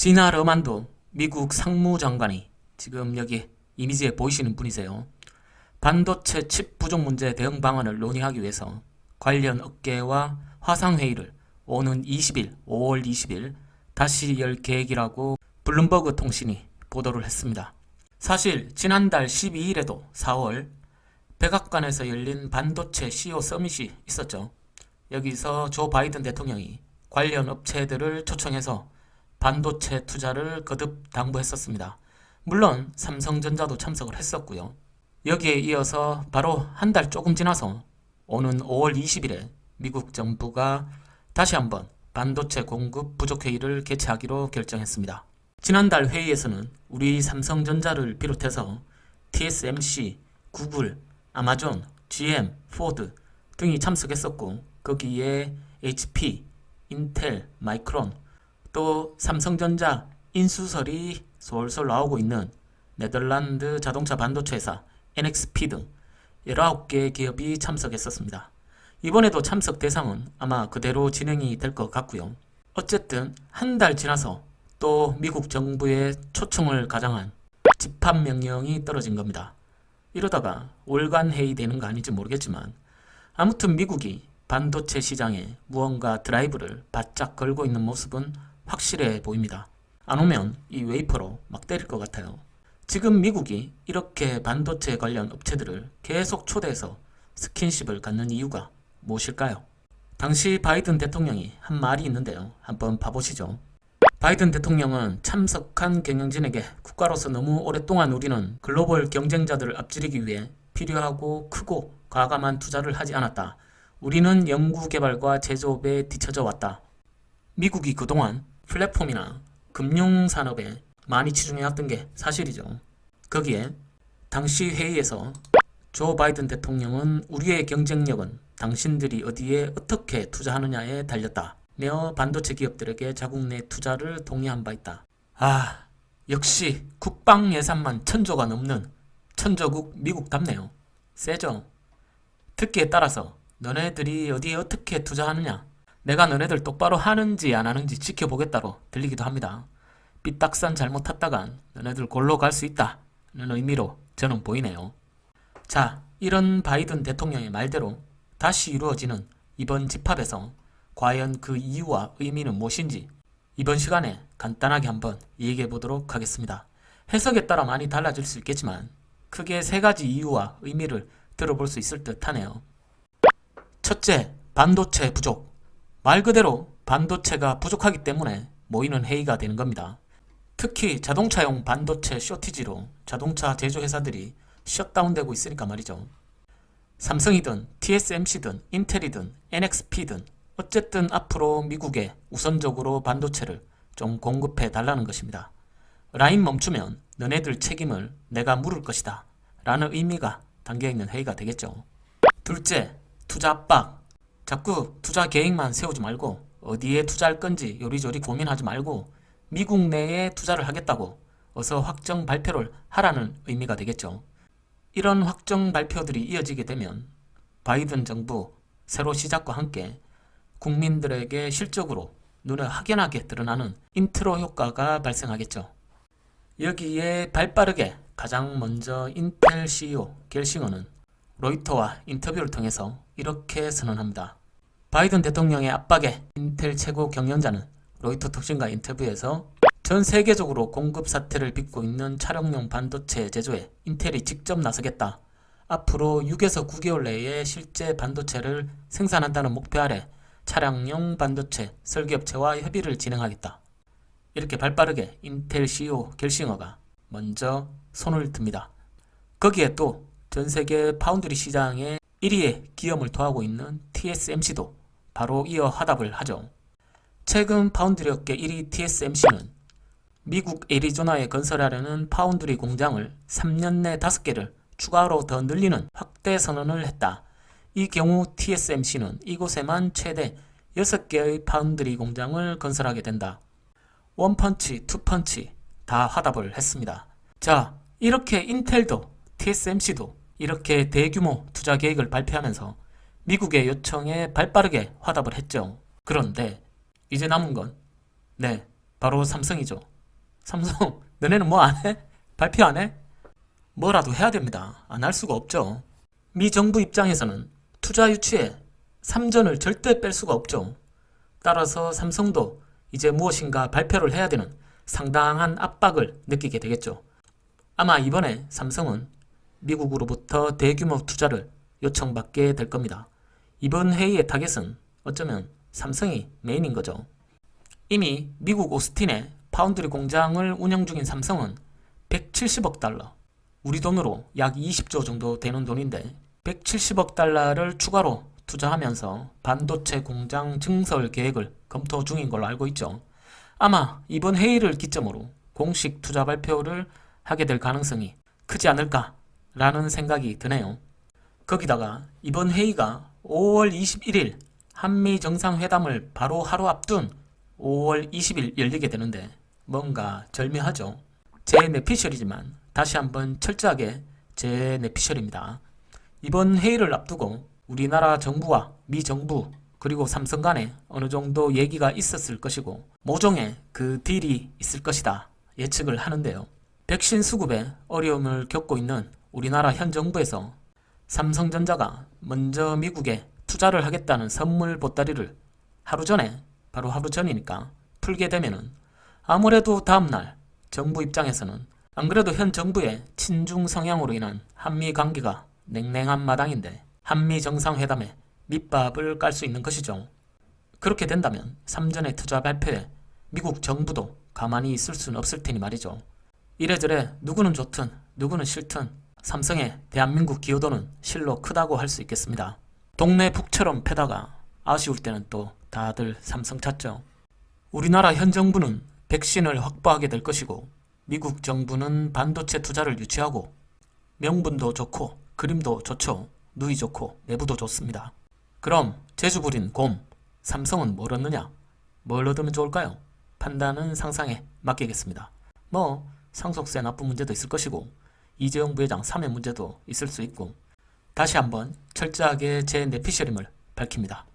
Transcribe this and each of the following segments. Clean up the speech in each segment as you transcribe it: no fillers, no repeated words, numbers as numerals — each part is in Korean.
지나 러만도 미국 상무장관이 지금 여기 이미지에 보이시는 분이세요. 반도체 칩 부족 문제 대응 방안을 논의하기 위해서 관련 업계와 화상회의를 오는 20일, 5월 20일 다시 열 계획이라고 블룸버그 통신이 보도를 했습니다. 사실 지난달 12일에도 4월 백악관에서 열린 반도체 CEO 서밋이 있었죠. 여기서 조 바이든 대통령이 관련 업체들을 초청해서 반도체 투자를 거듭 당부했었습니다. 물론 삼성전자도 참석을 했었고요. 여기에 이어서 바로 한 달 조금 지나서 오는 5월 20일에 미국 정부가 다시 한번 반도체 공급 부족 회의를 개최하기로 결정했습니다. 지난달 회의에서는 우리 삼성전자를 비롯해서 TSMC, 구글, 아마존, GM, 포드 등이 참석했었고 거기에 HP, 인텔, 마이크론 또 삼성전자 인수설이 솔솔 나오고 있는 네덜란드 자동차 반도체 회사 NXP 등 19개의 기업이 참석했었습니다. 이번에도 참석 대상은 아마 그대로 진행이 될 것 같고요. 어쨌든 한 달 지나서 또 미국 정부의 초청을 가장한 집합명령이 떨어진 겁니다. 이러다가 월간 회의되는 거 아닌지 모르겠지만 아무튼 미국이 반도체 시장에 무언가 드라이브를 바짝 걸고 있는 모습은 확실해 보입니다. 안 오면 이 웨이퍼로 막 때릴 것 같아요. 지금 미국이 이렇게 반도체 관련 업체들을 계속 초대해서 스킨십을 갖는 이유가 무엇일까요? 당시 바이든 대통령이 한 말이 있는데요. 한번 봐보시죠. 바이든 대통령은 참석한 경영진에게 국가로서 너무 오랫동안 우리는 글로벌 경쟁자들을 앞지르기 위해 필요하고 크고 과감한 투자를 하지 않았다. 우리는 연구개발과 제조업에 뒤처져 왔다. 미국이 그동안 플랫폼이나 금융산업에 많이 치중해왔던 게 사실이죠. 거기에 당시 회의에서 조 바이든 대통령은 우리의 경쟁력은 당신들이 어디에 어떻게 투자하느냐에 달렸다며 반도체 기업들에게 자국 내 투자를 동의한 바 있다. 역시 국방 예산만 1,000조가 넘는 천조국 미국답네요. 세죠? 듣기에 따라서 너네들이 어디에 어떻게 투자하느냐 내가 너네들 똑바로 하는지 안 하는지 지켜보겠다로 들리기도 합니다. 삐딱선 잘못 탔다간 너네들 골로 갈 수 있다는 의미로 저는 보이네요. 자, 이런 바이든 대통령의 말대로 다시 이루어지는 이번 집합에서 과연 그 이유와 의미는 무엇인지 이번 시간에 간단하게 한번 얘기해 보도록 하겠습니다. 해석에 따라 많이 달라질 수 있겠지만 크게 세 가지 이유와 의미를 들어볼 수 있을 듯 하네요. 첫째, 반도체 부족. 말 그대로 반도체가 부족하기 때문에 모이는 회의가 되는 겁니다. 특히 자동차용 반도체 쇼티지로 자동차 제조회사들이 셧다운되고 있으니까 말이죠. 삼성이든 TSMC든 인텔이든 NXP든 어쨌든 앞으로 미국에 우선적으로 반도체를 좀 공급해 달라는 것입니다. 라인 멈추면 너네들 책임을 내가 물을 것이다 라는 의미가 담겨있는 회의가 되겠죠. 둘째, 투자 압박. 자꾸 투자 계획만 세우지 말고 어디에 투자할 건지 요리조리 고민하지 말고 미국 내에 투자를 하겠다고 어서 확정 발표를 하라는 의미가 되겠죠. 이런 확정 발표들이 이어지게 되면 바이든 정부 새로 시작과 함께 국민들에게 실적으로 눈에 확연하게 드러나는 인트로 효과가 발생하겠죠. 여기에 발빠르게 가장 먼저 인텔 CEO 겔싱어는 로이터와 인터뷰를 통해서 이렇게 선언합니다. 바이든 대통령의 압박에 인텔 최고 경영자는 로이터 통신과 인터뷰에서 전 세계적으로 공급 사태를 빚고 있는 차량용 반도체 제조에 인텔이 직접 나서겠다. 앞으로 6에서 9개월 내에 실제 반도체를 생산한다는 목표 아래 차량용 반도체 설계업체와 협의를 진행하겠다. 이렇게 발빠르게 인텔 CEO 겔싱어가 먼저 손을 듭니다. 거기에 또 전 세계 파운드리 시장에 1위의 기염을 토하고 있는 TSMC도 바로 이어 화답을 하죠. 최근 파운드리 업계 1위 TSMC는 미국 애리조나에 건설하려는 파운드리 공장을 3년 내 5개를 추가로 더 늘리는 확대 선언을 했다. 이 경우 TSMC는 이곳에만 최대 6개의 파운드리 공장을 건설하게 된다. 원펀치, 투펀치 다 화답을 했습니다. 자, 이렇게 인텔도 TSMC도 이렇게 대규모 투자 계획을 발표하면서 미국의 요청에 발빠르게 화답을 했죠. 그런데 이제 남은 건 바로 삼성이죠. 삼성, 너네는 뭐 안 해? 발표 안 해? 뭐라도 해야 됩니다. 안 할 수가 없죠. 미 정부 입장에서는 투자 유치에 삼전을 절대 뺄 수가 없죠. 따라서 삼성도 이제 무엇인가 발표를 해야 되는 상당한 압박을 느끼게 되겠죠. 아마 이번에 삼성은 미국으로부터 대규모 투자를 요청받게 될 겁니다. 이번 회의의 타겟은 어쩌면 삼성이 메인인 거죠. 이미 미국 오스틴에 파운드리 공장을 운영 중인 삼성은 170억 달러, 우리 돈으로 약 20조 정도 되는 돈인데 170억 달러를 추가로 투자하면서 반도체 공장 증설 계획을 검토 중인 걸로 알고 있죠. 아마 이번 회의를 기점으로 공식 투자 발표를 하게 될 가능성이 크지 않을까라는 생각이 드네요. 거기다가 이번 회의가 5월 21일 한미 정상회담을 바로 하루 앞둔 5월 20일 열리게 되는데 뭔가 절묘하죠. 제 뇌피셜이지만 다시 한번 철저하게 제 뇌피셜입니다. 이번 회의를 앞두고 우리나라 정부와 미 정부 그리고 삼성 간에 어느 정도 얘기가 있었을 것이고 모종의 그 딜이 있을 것이다 예측을 하는데요. 백신 수급에 어려움을 겪고 있는 우리나라 현 정부에서 삼성전자가 먼저 미국에 투자를 하겠다는 선물 보따리를 하루 전에, 바로 하루 전이니까 풀게 되면은 아무래도 다음날 정부 입장에서는 안 그래도 현 정부의 친중 성향으로 인한 한미 관계가 냉랭한 마당인데 한미 정상회담에 밑밥을 깔 수 있는 것이죠. 그렇게 된다면 삼전의 투자 발표에 미국 정부도 가만히 있을 수는 없을 테니 말이죠. 이래저래 누구는 좋든 누구는 싫든 삼성의 대한민국 기여도는 실로 크다고 할 수 있겠습니다. 동네 북처럼 패다가 아쉬울 때는 또 다들 삼성 찾죠. 우리나라 현 정부는 백신을 확보하게 될 것이고 미국 정부는 반도체 투자를 유치하고 명분도 좋고 그림도 좋죠. 누이 좋고 내부도 좋습니다. 그럼 재주 부린 곰 삼성은 뭘 얻느냐? 뭘 얻으면 좋을까요? 판단은 상상에 맡기겠습니다. 뭐 상속세 납부 문제도 있을 것이고 이재용 부회장 사면 문제도 있을 수 있고 다시 한번 철저하게 제 뇌피셜임을 밝힙니다.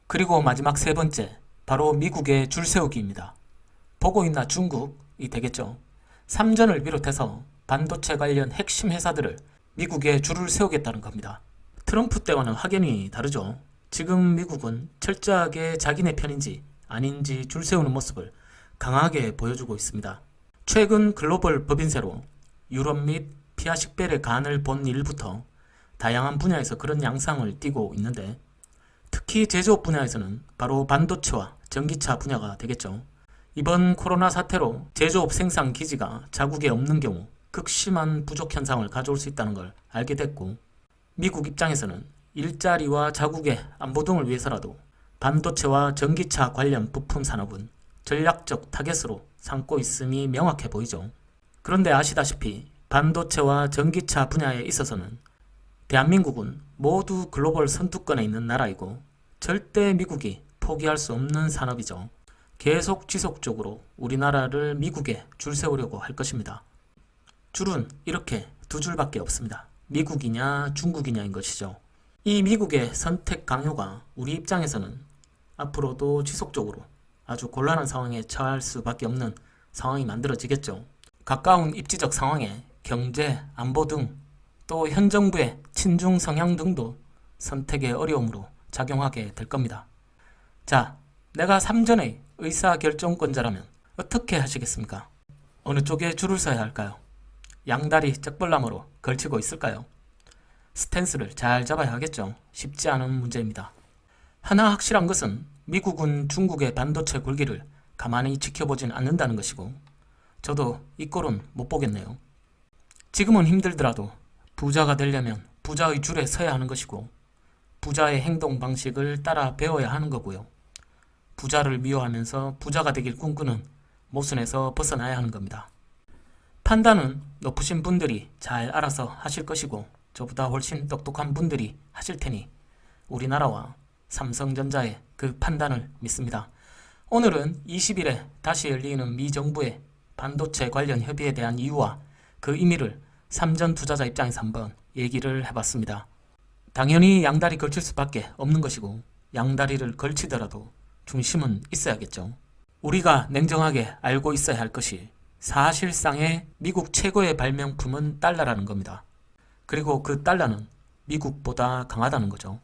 그리고 마지막 세 번째, 바로 미국의 줄세우기입니다. 보고 있나 중국이 되겠죠. 삼전을 비롯해서 반도체 관련 핵심 회사들을 미국에 줄을 세우겠다는 겁니다. 트럼프 때와는 확연히 다르죠. 지금 미국은 철저하게 자기네 편인지 아닌지 줄 세우는 모습을 강하게 보여주고 있습니다. 최근 글로벌 법인세로 유럽 및 피아 식별의 간을 본 일부터 다양한 분야에서 그런 양상을 띠고 있는데 특히 제조업 분야에서는 바로 반도체와 전기차 분야가 되겠죠. 이번 코로나 사태로 제조업 생산 기지가 자국에 없는 경우 극심한 부족 현상을 가져올 수 있다는 걸 알게 됐고 미국 입장에서는 일자리와 자국의 안보 등을 위해서라도 반도체와 전기차 관련 부품 산업은 전략적 타겟으로 삼고 있음이 명확해 보이죠. 그런데 아시다시피 반도체와 전기차 분야에 있어서는 대한민국은 모두 글로벌 선두권에 있는 나라이고 절대 미국이 포기할 수 없는 산업이죠. 계속 지속적으로 우리나라를 미국에 줄 세우려고 할 것입니다. 줄은 이렇게 두 줄밖에 없습니다. 미국이냐 중국이냐인 것이죠. 이 미국의 선택 강요가 우리 입장에서는 앞으로도 지속적으로 아주 곤란한 상황에 처할 수밖에 없는 상황이 만들어지겠죠. 가까운 입지적 상황에 경제, 안보 등 또 현 정부의 친중 성향 등도 선택의 어려움으로 작용하게 될 겁니다. 자, 내가 삼전의 의사결정권자라면 어떻게 하시겠습니까? 어느 쪽에 줄을 서야 할까요? 양다리 쩍벌나무로 걸치고 있을까요? 스탠스를 잘 잡아야 하겠죠. 쉽지 않은 문제입니다. 하나 확실한 것은 미국은 중국의 반도체 굴기를 가만히 지켜보진 않는다는 것이고 저도 이 꼴은 못 보겠네요. 지금은 힘들더라도 부자가 되려면 부자의 줄에 서야 하는 것이고 부자의 행동 방식을 따라 배워야 하는 거고요. 부자를 미워하면서 부자가 되길 꿈꾸는 모순에서 벗어나야 하는 겁니다. 판단은 높으신 분들이 잘 알아서 하실 것이고 저보다 훨씬 똑똑한 분들이 하실 테니 우리나라와 삼성전자의 그 판단을 믿습니다. 오늘은 20일에 다시 열리는 미 정부의 반도체 관련 협의에 대한 이유와 그 의미를 삼전 투자자 입장에서 한번 얘기를 해봤습니다. 당연히 양다리 걸칠 수밖에 없는 것이고 양다리를 걸치더라도 중심은 있어야겠죠. 우리가 냉정하게 알고 있어야 할 것이 사실상의 미국 최고의 발명품은 달러라는 겁니다. 그리고 그 달러는 미국보다 강하다는 거죠.